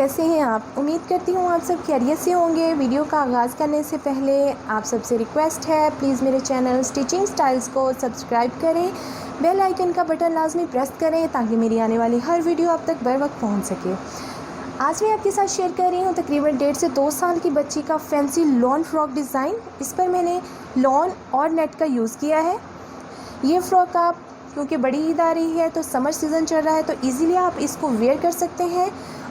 कैसे हैं आप? उम्मीद करती हूँ आप सब खैरियत से होंगे। वीडियो का आगाज़ करने से पहले आप सबसे रिक्वेस्ट है, प्लीज़ मेरे चैनल स्टिचिंग स्टाइल्स को सब्सक्राइब करें, बेल आइकन का बटन लाजमी प्रेस करें ताकि मेरी आने वाली हर वीडियो आप तक बर वक्त पहुँच सके। आज मैं आपके साथ शेयर कर रही हूँ तकरीबन 1.5 से 2 साल की बच्ची का फैंसी लॉन फ्रॉक डिज़ाइन। इस पर मैंने लॉन और नेट का यूज़ किया है। ये फ़्रॉक आप, क्योंकि बड़ी ईद आ रही है तो समर सीज़न चल रहा है, तो इजीली आप इसको वेयर कर सकते हैं।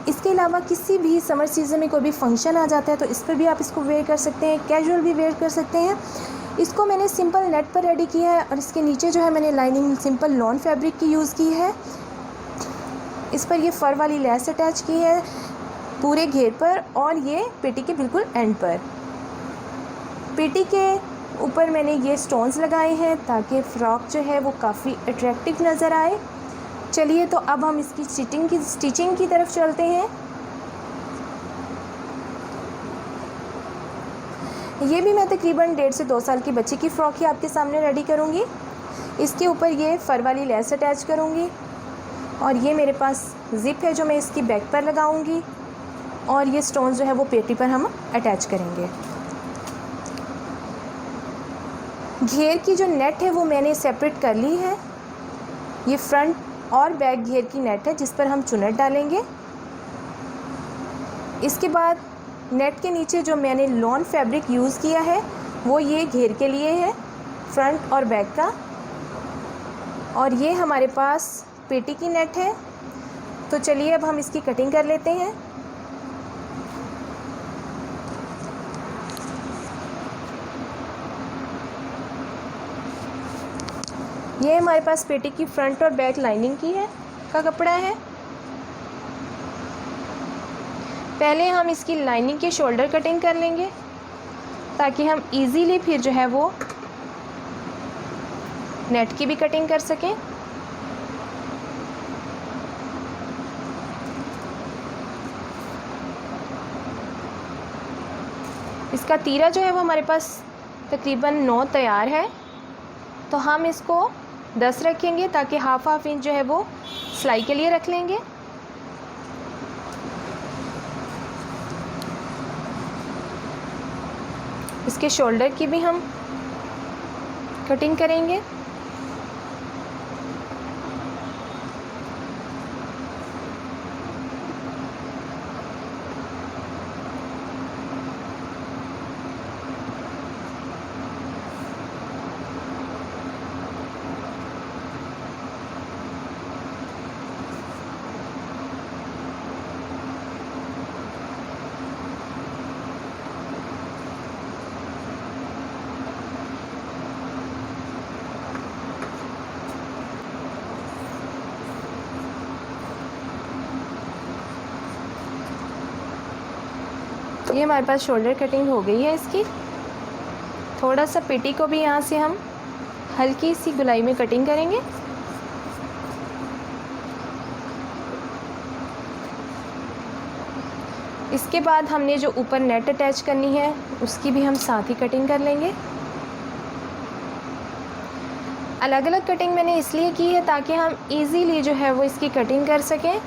इसके अलावा किसी भी समर सीज़न में कोई भी फंक्शन आ जाता है तो इस पर भी आप इसको वेयर कर सकते हैं, कैजुअल भी वेयर कर सकते हैं। इसको मैंने सिंपल नेट पर रेडी किया है और इसके नीचे जो है मैंने लाइनिंग सिंपल लॉन फैब्रिक की यूज़ की है। इस पर ये फ़र वाली लेस अटैच की है पूरे घेर पर और ये पेटी के बिल्कुल एंड पर। पेटी के ऊपर मैंने ये स्टोन्स लगाए हैं ताकि फ़्रॉक जो है वो काफ़ी अट्रैक्टिव नज़र आए। चलिए तो अब हम इसकी स्टिचिंग की तरफ चलते हैं। ये भी मैं तकरीबन 1.5 से 2 साल की बच्ची की फ़्रॉक ही आपके सामने रेडी करूँगी। इसके ऊपर ये फ़र वाली लेस अटैच करूँगी और ये मेरे पास ज़िप है जो मैं इसकी बैक पर लगाऊँगी और ये स्टोन्स जो है वो पेटी पर हम अटैच करेंगे। घेर की जो नेट है वो मैंने सेपरेट कर ली है। ये फ्रंट और बैक घेर की नेट है जिस पर हम चुन्नट डालेंगे। इसके बाद नेट के नीचे जो मैंने लॉन फैब्रिक यूज़ किया है वो ये घेर के लिए है, फ्रंट और बैक का। और ये हमारे पास पेटी की नेट है। तो चलिए अब हम इसकी कटिंग कर लेते हैं। ये हमारे पास पेटी की फ्रंट और बैक लाइनिंग की है का कपड़ा है। पहले हम इसकी लाइनिंग के शोल्डर कटिंग कर लेंगे ताकि हम इजीली फिर जो है वो नेट की भी कटिंग कर सकें। इसका तीरा जो है वो हमारे पास तकरीबन 9 तैयार है, तो हम इसको 10 रखेंगे ताकि हाफ इंच जो है वो सिलाई के लिए रख लेंगे। इसके शोल्डर की भी हम कटिंग करेंगे। ये हमारे पास शोल्डर कटिंग हो गई है इसकी। थोड़ा सा पेटी को भी यहाँ से हम हल्की सी गुलाई में कटिंग करेंगे। इसके बाद हमने जो ऊपर नेट अटैच करनी है उसकी भी हम साथ ही कटिंग कर लेंगे। अलग अलग कटिंग मैंने इसलिए की है ताकि हम इजीली जो है वो इसकी कटिंग कर सकें।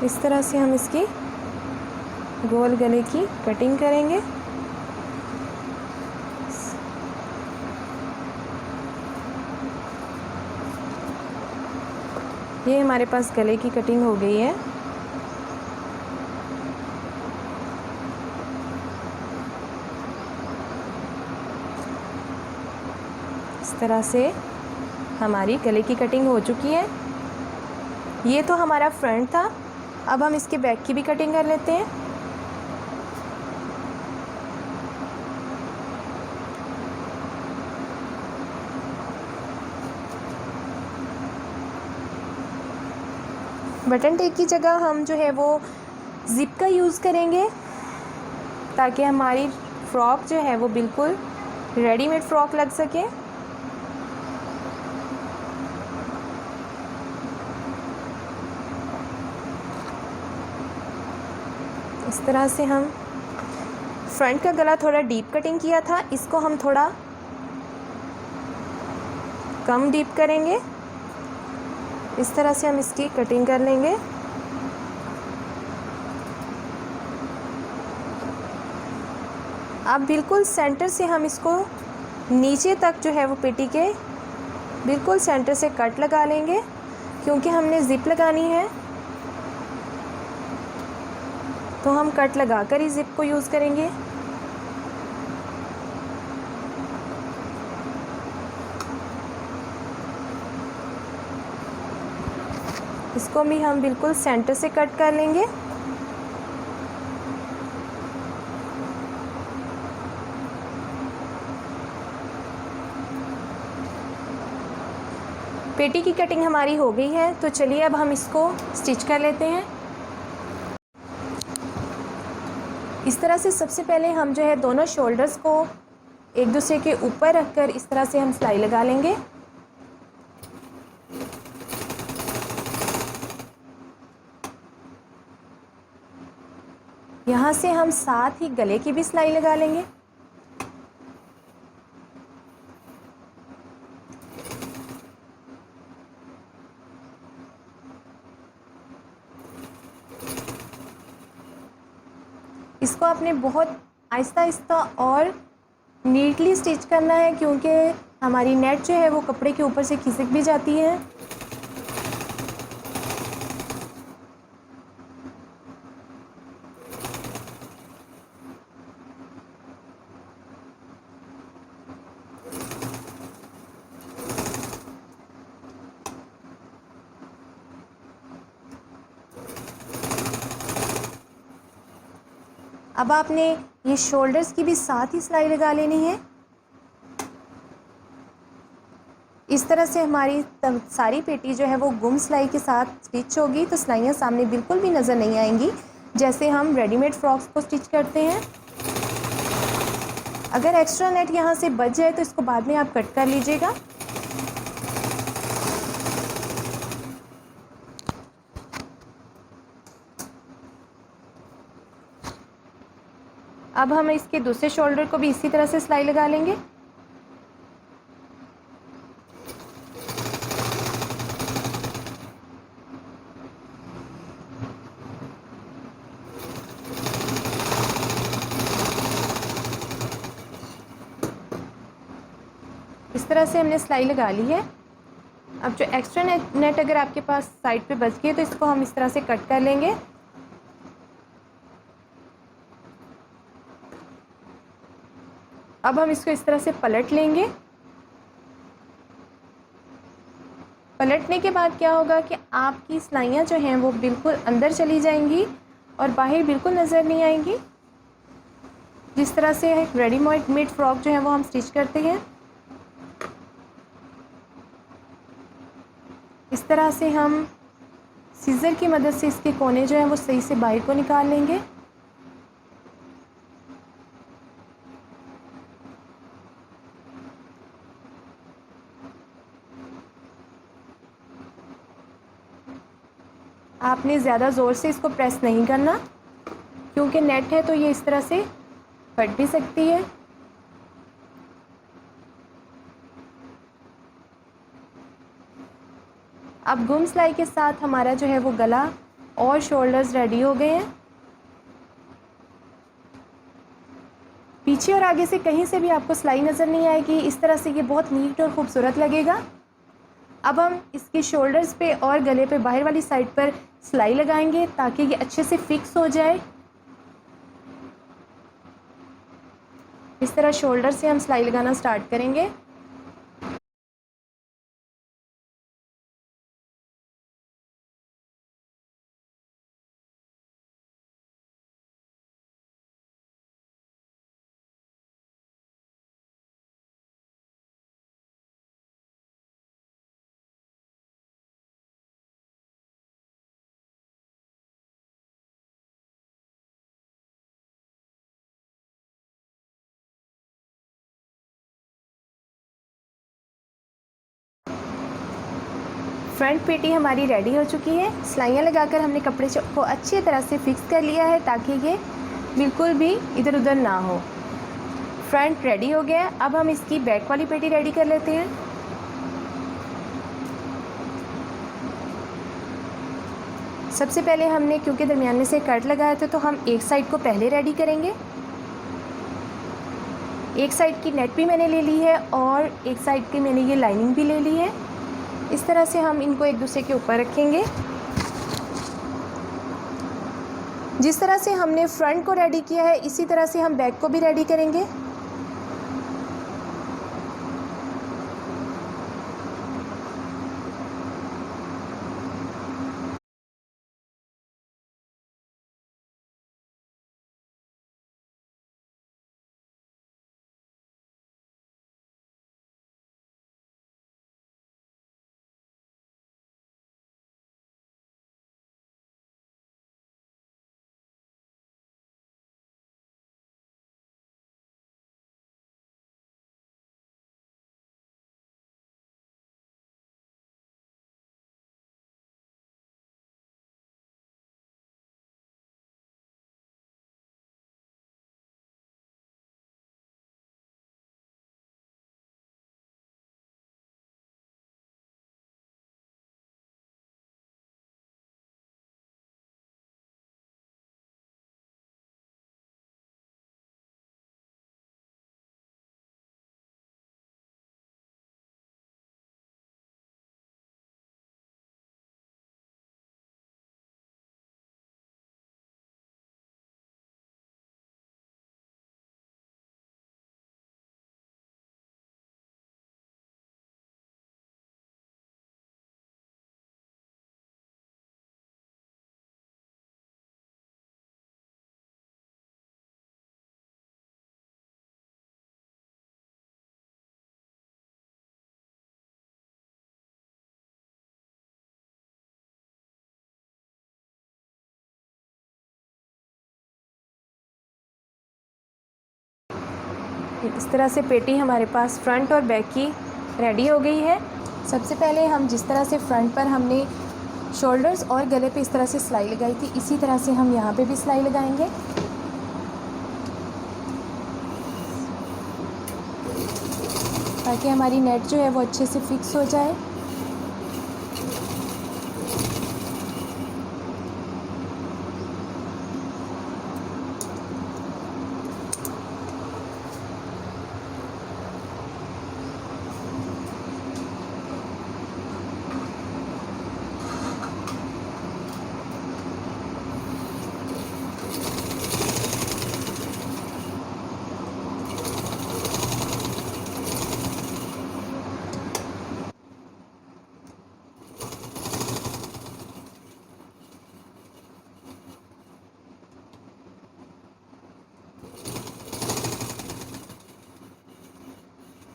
इस तरह से हम इसकी गोल गले की कटिंग करेंगे। ये हमारे पास गले की कटिंग हो गई है। इस तरह से हमारी गले की कटिंग हो चुकी है। ये तो हमारा फ्रंट था। अब हम इसके बैक की भी कटिंग कर लेते हैं। बटन टेक की जगह हम जो है वो ज़िप का यूज़ करेंगे ताकि हमारी फ़्रॉक जो है वो बिल्कुल रेडीमेड फ़्रॉक लग सके। इस तरह से हम फ्रंट का गला थोड़ा डीप कटिंग किया था, इसको हम थोड़ा कम डीप करेंगे। इस तरह से हम इसकी कटिंग कर लेंगे। अब बिल्कुल सेंटर से हम इसको नीचे तक जो है वो पेटी के बिल्कुल सेंटर से कट लगा लेंगे, क्योंकि हमने ज़िप लगानी है तो हम कट लगा कर ही ज़िप को यूज़ करेंगे। इसको भी हम बिल्कुल सेंटर से कट कर लेंगे। पेटी की कटिंग हमारी हो गई है, तो चलिए अब हम इसको स्टिच कर लेते हैं। इस तरह से सबसे पहले हम जो है दोनों शोल्डर्स को एक दूसरे के ऊपर रखकर इस तरह से हम सिलाई लगा लेंगे। यहाँ से हम साथ ही गले की भी सिलाई लगा लेंगे। इसको आपने बहुत आहिस्ता आहिस्ता और नीटली स्टिच करना है, क्योंकि हमारी नेट जो है वो कपड़े के ऊपर से खिसक भी जाती है। अब आपने ये शोल्डर्स की भी साथ ही सिलाई लगा लेनी है। इस तरह से हमारी सारी पेटी जो है वो गुम सिलाई के साथ स्टिच होगी, तो सिलाइयाँ सामने बिल्कुल भी नज़र नहीं आएंगी, जैसे हम रेडीमेड फ्रॉक्स को स्टिच करते हैं। अगर एक्स्ट्रा नेट यहाँ से बच जाए तो इसको बाद में आप कट कर लीजिएगा। अब हम इसके दूसरे शोल्डर को भी इसी तरह से सिलाई लगा लेंगे। इस तरह से हमने सिलाई लगा ली है। अब जो एक्स्ट्रा नेट अगर आपके पास साइड पे बच गई तो इसको हम इस तरह से कट कर लेंगे। अब हम इसको इस तरह से पलट लेंगे। पलटने के बाद क्या होगा कि आपकी सिलाइयाँ जो हैं वो बिल्कुल अंदर चली जाएंगी और बाहर बिल्कुल नज़र नहीं आएंगी। जिस तरह से रेडीमेड फ्रॉक जो है वो हम स्टिच करते हैं, इस तरह से हम सीज़र की मदद से इसके कोने जो हैं वो सही से बाहर को निकाल लेंगे। आपने ज़्यादा ज़ोर से इसको प्रेस नहीं करना, क्योंकि नेट है तो ये इस तरह से फट भी सकती है। अब गुम सिलाई के साथ हमारा जो है वो गला और शोल्डर्स रेडी हो गए हैं। पीछे और आगे से कहीं से भी आपको सिलाई नज़र नहीं आएगी। इस तरह से ये बहुत नीट और ख़ूबसूरत लगेगा। अब हम इसके शोल्डर्स पे और गले पे बाहर वाली साइड पर सिलाई लगाएंगे ताकि ये अच्छे से फिक्स हो जाए। इस तरह शोल्डर से हम सिलाई लगाना स्टार्ट करेंगे। फ्रंट पेटी हमारी रेडी हो चुकी है। सिलाइयाँ लगाकर हमने कपड़े को अच्छी तरह से फिक्स कर लिया है ताकि ये बिल्कुल भी इधर उधर ना हो। फ्रंट रेडी हो गया। अब हम इसकी बैक वाली पेटी रेडी कर लेते हैं। सबसे पहले हमने क्योंकि दरमियान में से कट लगाया था तो हम एक साइड को पहले रेडी करेंगे। एक साइड की नेट भी मैंने ले ली है और एक साइड की मैंने ये लाइनिंग भी ले ली है। इस तरह से हम इनको एक दूसरे के ऊपर रखेंगे। जिस तरह से हमने फ्रंट को रेडी किया है इसी तरह से हम बैक को भी रेडी करेंगे। इस तरह से पेटी हमारे पास फ्रंट और बैक की रेडी हो गई है। सबसे पहले हम जिस तरह से फ्रंट पर हमने शोल्डर्स और गले पे इस तरह से सिलाई लगाई थी इसी तरह से हम यहाँ पे भी सिलाई लगाएंगे ताकि हमारी नेट जो है वो अच्छे से फिक्स हो जाए।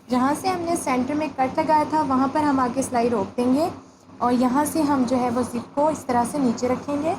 जहाँ से हमने सेंटर में कट लगाया था वहाँ पर हम आगे सिलाई रोक देंगे और यहाँ से हम जो है वो ज़िप को इस तरह से नीचे रखेंगे।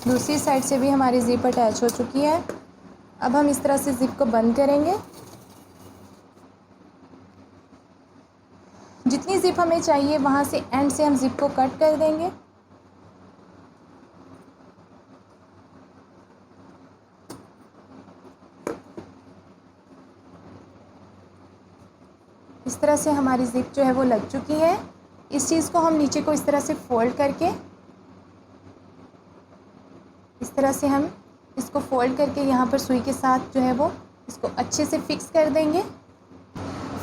दूसरी साइड से भी हमारी ज़िप अटैच हो चुकी है। अब हम इस तरह से ज़िप को बंद करेंगे। जितनी ज़िप हमें चाहिए वहाँ से एंड से हम ज़िप को कट कर देंगे। इस तरह से हमारी ज़िप जो है वो लग चुकी है। इस चीज़ को हम नीचे को इस तरह से फ़ोल्ड करके, इस तरह से हम इसको फ़ोल्ड करके यहाँ पर सुई के साथ जो है वो इसको अच्छे से फिक्स कर देंगे।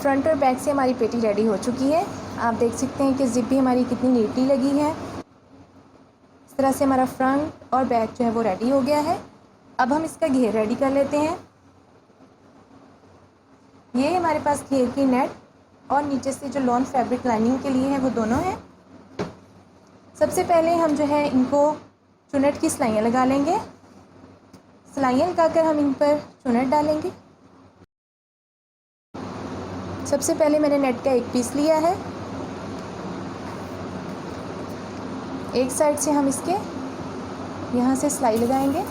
फ्रंट और बैक से हमारी पेटी रेडी हो चुकी है। आप देख सकते हैं कि ज़िप भी हमारी कितनी नीटली लगी है। इस तरह से हमारा फ्रंट और बैक जो है वो रेडी हो गया है। अब हम इसका घेर रेडी कर लेते हैं। ये हमारे पास घेर की नेट और नीचे से जो लॉन फैब्रिक लाइनिंग के लिए है वो दोनों हैं। सबसे पहले हम जो है इनको चुनट की सिलाइयाँ लगा लेंगे। सिलाइयाँ लगाकर हम इन पर चुनट डालेंगे। सबसे पहले मैंने नेट का एक पीस लिया है। एक साइड से हम इसके यहाँ से सिलाई लगाएंगे।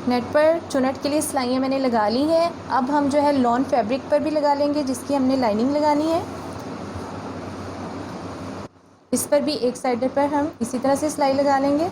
नेट पर चुनट के लिए सिलाइयाँ मैंने लगा ली हैं। अब हम जो है लॉन फैब्रिक पर भी लगा लेंगे जिसकी हमने लाइनिंग लगानी है। इस पर भी एक साइड पर हम इसी तरह से सिलाई लगा लेंगे।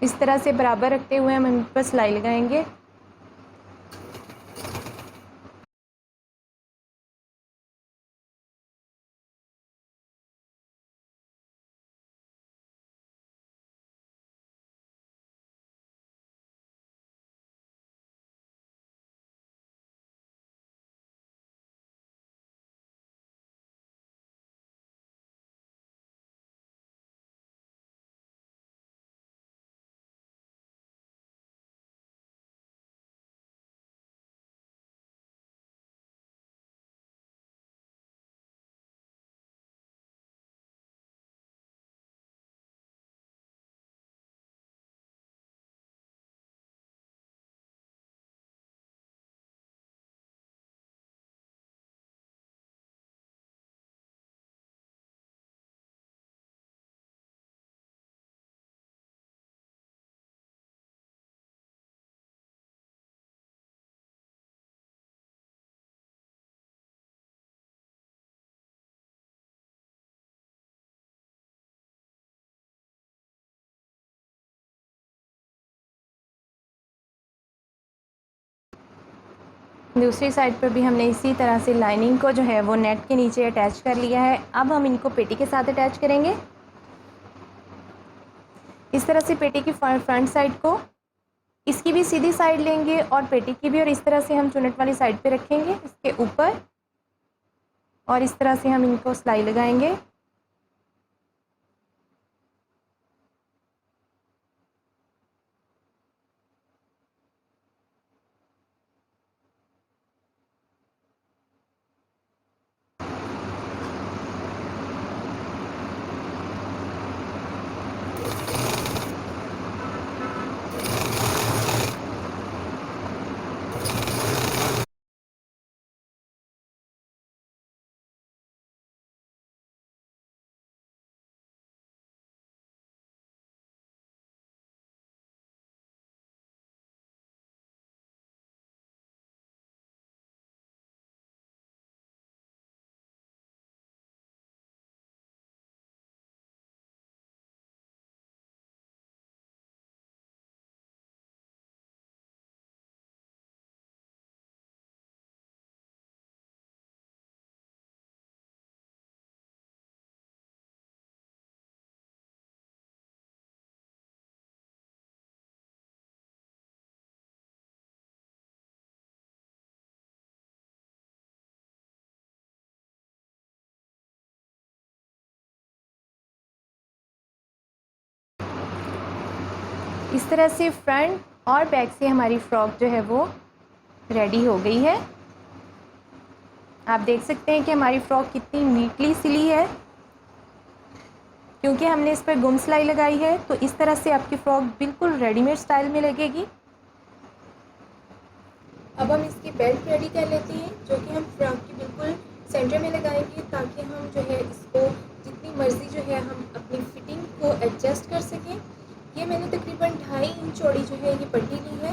इस तरह से बराबर रखते हुए हम इन पर सिलाई लगाएंगे। दूसरी साइड पर भी हमने इसी तरह से लाइनिंग को जो है वो नेट के नीचे अटैच कर लिया है। अब हम इनको पेटी के साथ अटैच करेंगे। इस तरह से पेटी की फ्रंट साइड को, इसकी भी सीधी साइड लेंगे और पेटी की भी, और इस तरह से हम चुनट वाली साइड पे रखेंगे इसके ऊपर, और इस तरह से हम इनको सिलाई लगाएंगे। इस तरह से फ्रंट और बैक से हमारी फ्रॉक जो है वो रेडी हो गई है। आप देख सकते हैं कि हमारी फ्रॉक कितनी नीटली सिली है, क्योंकि हमने इस पर गुम सिलाई लगाई है। तो इस तरह से आपकी फ्रॉक बिल्कुल रेडीमेड स्टाइल में लगेगी। अब हम इसकी बेल्ट रेडी कर लेते हैं, जो कि हम फ्रॉक की बिल्कुल सेंटर में लगाएंगे, ताकि हम जो है इसको जितनी मर्ज़ी जो है हम अपनी फिटिंग को एडजस्ट कर सकें। ये मैंने तकरीबन 2.5 इंच चौड़ी जो है ये पट्टी ली है।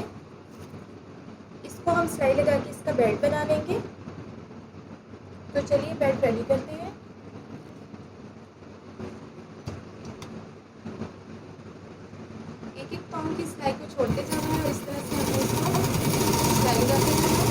इसको हम सिलाई लगा के इसका बेल्ट बना लेंगे। तो चलिए बेल्ट रेडी करते हैं। एक एक पाउंड की सिलाई को छोड़ते जाना है और इस तरह से हमें इसको सिलाई लगाते जाना है।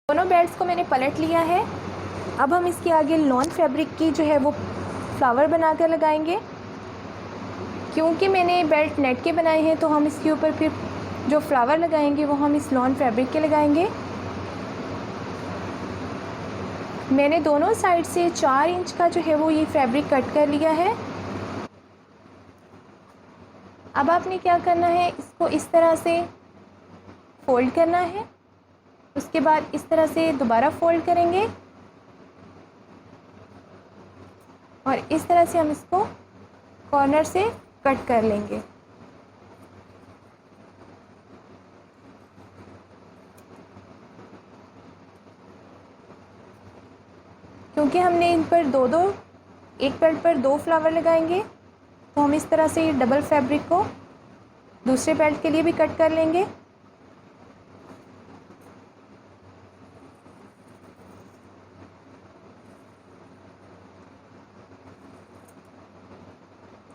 दोनों बेल्ट्स को मैंने पलट लिया है। अब हम इसके आगे लॉन फैब्रिक की जो है वो फ्लावर बनाकर लगाएंगे। क्योंकि मैंने बेल्ट नेट के बनाए हैं, तो हम इसके ऊपर फिर जो फ्लावर लगाएंगे वो हम इस लॉन फैब्रिक के लगाएंगे। मैंने दोनों साइड से 4 इंच का जो है वो ये फैब्रिक कट कर लिया है। अब आपने क्या करना है, इसको इस तरह से फोल्ड करना है। उसके बाद इस तरह से दोबारा फोल्ड करेंगे और इस तरह से हम इसको कॉर्नर से कट कर लेंगे। क्योंकि हमने इन पर एक बेल्ट पर 2 फ्लावर लगाएंगे, तो हम इस तरह से डबल फैब्रिक को दूसरे बेल्ट के लिए भी कट कर लेंगे।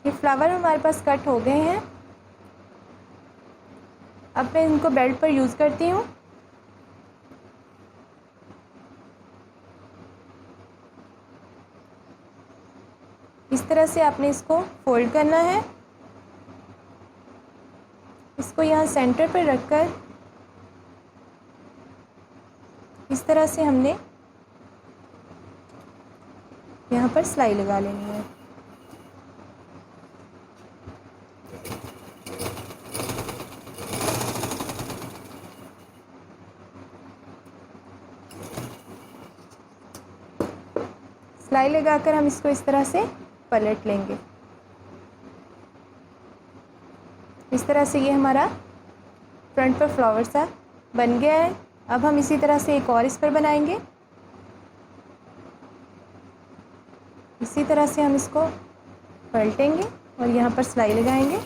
ये फ्लावर हमारे पास कट हो गए हैं। अब मैं इनको बेल्ट पर यूज़ करती हूँ। तरह से आपने इसको फोल्ड करना है। इसको यहाँ सेंटर पर रखकर इस तरह से हमने यहाँ पर सिलाई लगा लेनी है। सिलाई लगाकर हम इसको इस तरह से पलट लेंगे। इस तरह से ये हमारा फ्रंट पर फ्लावर सा बन गया है। अब हम इसी तरह से एक और इस पर बनाएंगे। इसी तरह से हम इसको पलटेंगे और यहाँ पर सिलाई लगाएंगे।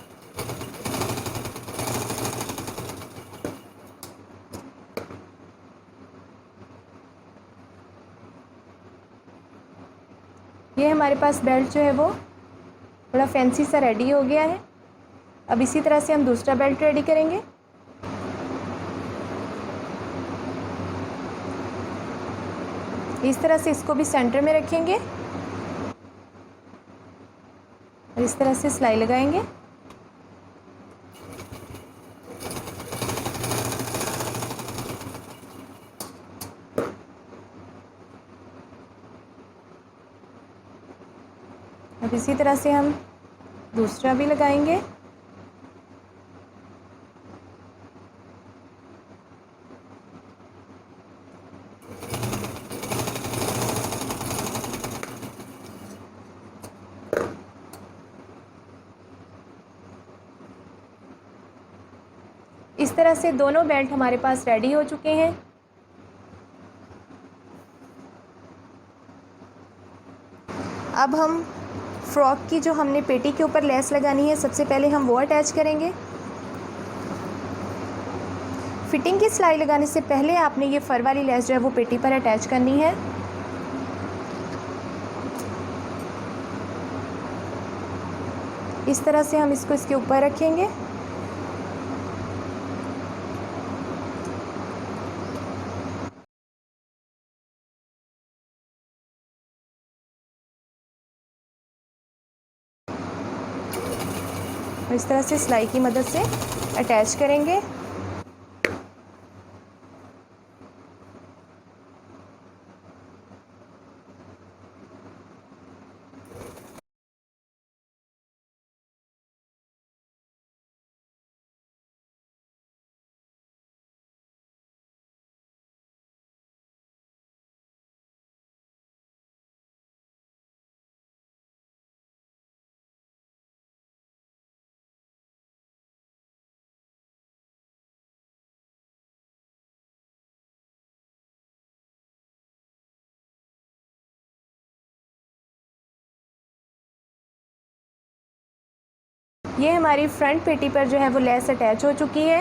ये हमारे पास बेल्ट जो है वो थोड़ा फैंसी सा रेडी हो गया है। अब इसी तरह से हम दूसरा बेल्ट रेडी करेंगे। इस तरह से इसको भी सेंटर में रखेंगे और इस तरह से सिलाई लगाएंगे। अब इसी तरह से हम दूसरा भी लगाएंगे। इस तरह से दोनों बेल्ट हमारे पास रेडी हो चुके हैं। अब हम फ्रॉक की जो हमने पेटी के ऊपर लेस लगानी है, सबसे पहले हम वो अटैच करेंगे। फिटिंग की सिलाई लगाने से पहले आपने ये फर वाली लेस जो है वो पेटी पर अटैच करनी है। इस तरह से हम इसको इसके ऊपर रखेंगे। और इस तरह से सिलाई की मदद से अटैच करेंगे। ये हमारी फ्रंट पेटी पर जो है वो लेस अटैच हो चुकी है।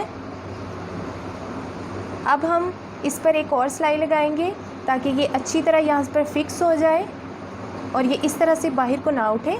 अब हम इस पर एक और सिलाई लगाएंगे ताकि ये अच्छी तरह यहाँ पर फिक्स हो जाए और ये इस तरह से बाहर को ना उठे।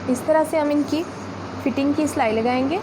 इस तरह से हम इनकी फिटिंग की सिलाई लगाएंगे।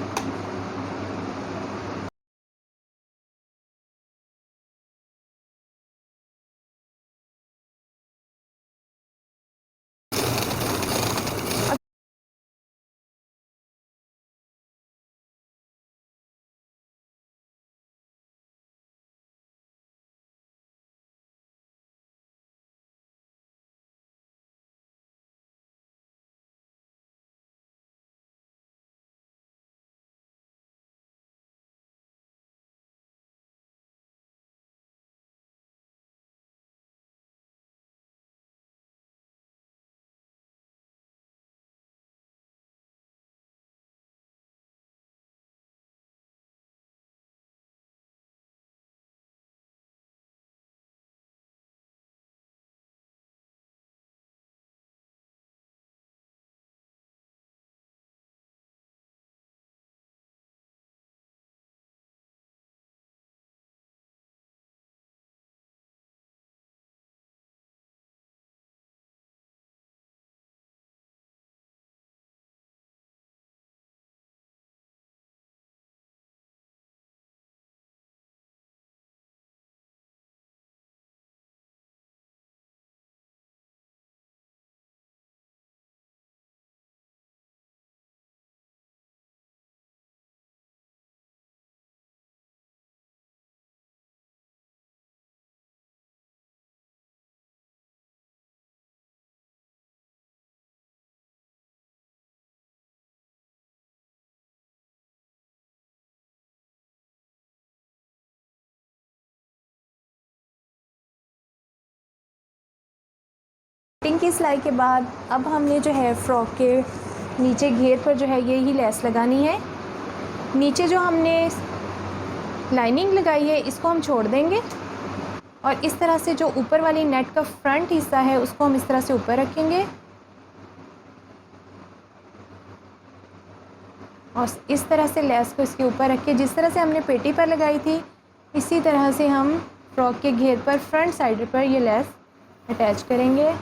कटिंग की सिलाई के बाद अब हमने जो है फ़्रॉक के नीचे घेर पर जो है यही लेस लगानी है। नीचे जो हमने लाइनिंग लगाई है इसको हम छोड़ देंगे और इस तरह से जो ऊपर वाली नेट का फ्रंट हिस्सा है उसको हम इस तरह से ऊपर रखेंगे और इस तरह से लेस को इसके ऊपर रख के जिस तरह से हमने पेटी पर लगाई थी इसी तरह से हम फ्रॉक के घेर पर फ्रंट साइड पर ये लेस अटैच करेंगे।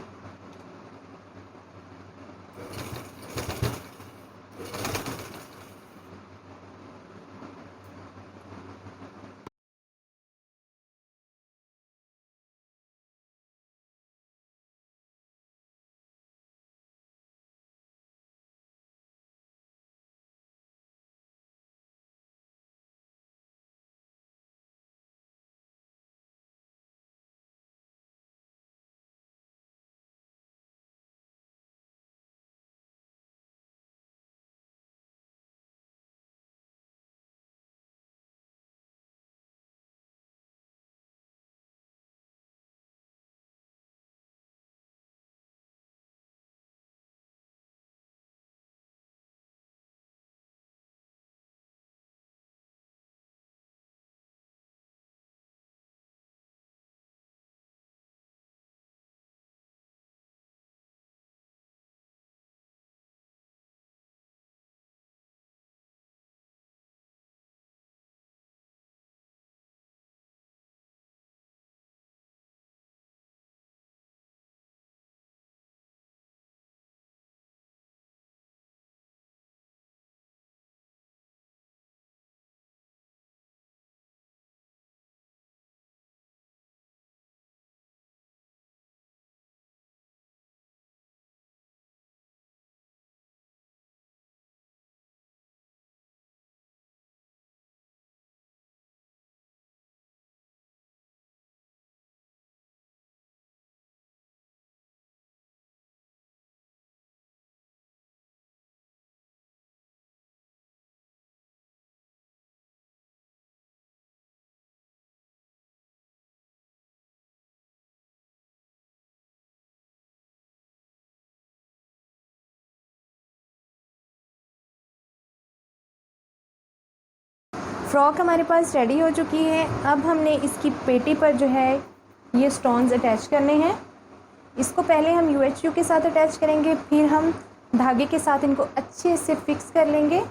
फ़्रॉक हमारे पास रेडी हो चुकी है। अब हमने इसकी पेटी पर जो है ये स्टोन्स अटैच करने हैं। इसको पहले हम UHU के साथ अटैच करेंगे, फिर हम धागे के साथ इनको अच्छे से फिक्स कर लेंगे।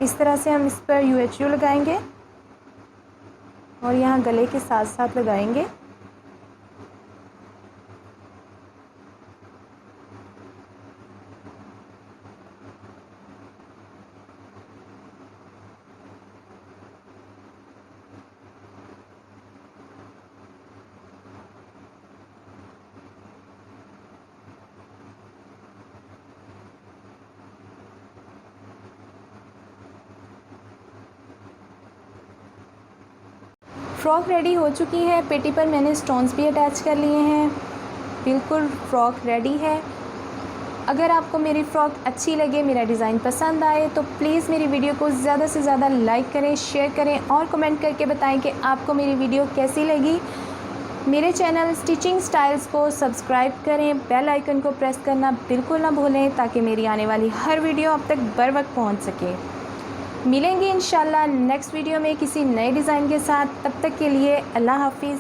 इस तरह से हम इस पर UHU लगाएंगे और यहाँ गले के साथ साथ लगाएंगे। फ़्रॉक रेडी हो चुकी है। पेटी पर मैंने स्टोन्स भी अटैच कर लिए हैं। बिल्कुल फ़्रॉक रेडी है। अगर आपको मेरी फ़्रॉक अच्छी लगे, मेरा डिज़ाइन पसंद आए तो प्लीज़ मेरी वीडियो को ज़्यादा से ज़्यादा लाइक करें, शेयर करें और कमेंट करके बताएं कि आपको मेरी वीडियो कैसी लगी। मेरे चैनल स्टिचिंग स्टाइल्स को सब्सक्राइब करें, बेल आइकन को प्रेस करना बिल्कुल ना भूलें ताकि मेरी आने वाली हर वीडियो आप तक बर वक्त पहुँच सके। मिलेंगे इंशाल्लाह नेक्स्ट वीडियो में किसी नए डिज़ाइन के साथ। तब तक के लिए अल्लाह हाफिज़।